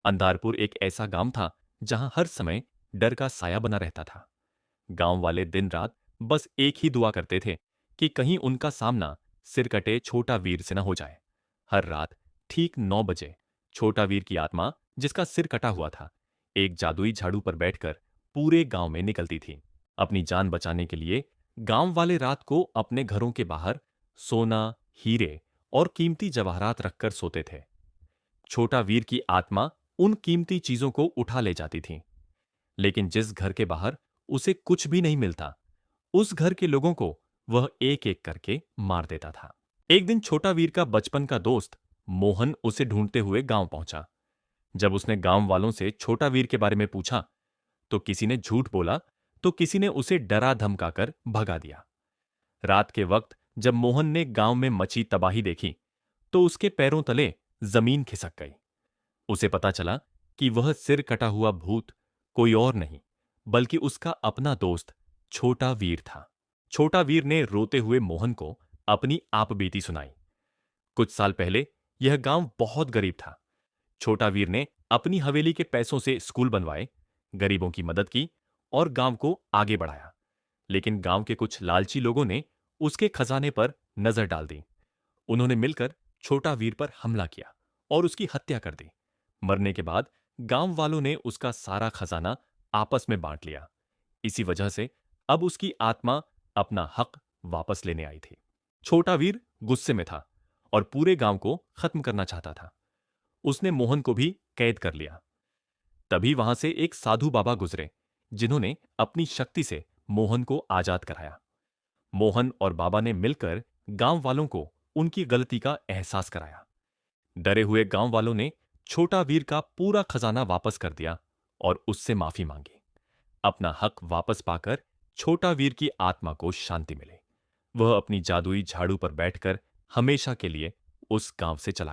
अंधारपुर एक ऐसा गांव था जहां हर समय डर का साया बना रहता था। गांव वाले दिन रात बस एक ही दुआ करते थे कि कहीं उनका सामना सिरकटे छोटा वीर से न हो जाए। हर रात ठीक 9 बजे छोटा वीर की आत्मा, जिसका सिर कटा हुआ था, एक जादुई झाड़ू पर बैठकर पूरे गांव में निकलती थी। अपनी जान बचाने के लिए गांव वाले रात को अपने घरों के बाहर सोना, हीरे और कीमती जवाहरात रखकर सोते थे। छोटा वीर की आत्मा उन कीमती चीजों को उठा ले जाती थी, लेकिन जिस घर के बाहर उसे कुछ भी नहीं मिलता, उस घर के लोगों को वह एक एक करके मार देता था। एक दिन छोटा वीर का बचपन का दोस्त मोहन उसे ढूंढते हुए गांव पहुंचा। जब उसने गांव वालों से छोटा वीर के बारे में पूछा, तो किसी ने झूठ बोला, तो किसी ने उसे डरा धमकाकर भगा दिया। रात के वक्त जब मोहन ने गांव में मची तबाही देखी, तो उसके पैरों तले जमीन खिसक गई। उसे पता चला कि वह सिर कटा हुआ भूत कोई और नहीं, बल्कि उसका अपना दोस्त छोटा वीर था। छोटा वीर ने रोते हुए मोहन को अपनी आपबीती सुनाई। कुछ साल पहले यह गांव बहुत गरीब था। छोटा वीर ने अपनी हवेली के पैसों से स्कूल बनवाए, गरीबों की मदद की और गांव को आगे बढ़ाया। लेकिन गांव के कुछ लालची लोगों ने उसके खजाने पर नजर डाल दी। उन्होंने मिलकर छोटा वीर पर हमला किया और उसकी हत्या कर दी। मरने के बाद गांव वालों ने उसका सारा खजाना आपस में बांट लिया। इसी वजह से अब उसकी आत्मा अपना हक वापस लेने आई थी। छोटा वीर गुस्से में था और पूरे गांव को खत्म करना चाहता था। उसने मोहन को भी कैद कर लिया। तभी वहां से एक साधु बाबा गुजरे, जिन्होंने अपनी शक्ति से मोहन को आजाद कराया। मोहन और बाबा ने मिलकर गांव वालों को उनकी गलती का एहसास कराया। डरे हुए गांव वालों ने छोटा वीर का पूरा खजाना वापस कर दिया और उससे माफी मांगी। अपना हक वापस पाकर छोटा वीर की आत्मा को शांति मिले। वह अपनी जादुई झाड़ू पर बैठकर हमेशा के लिए उस गांव से चला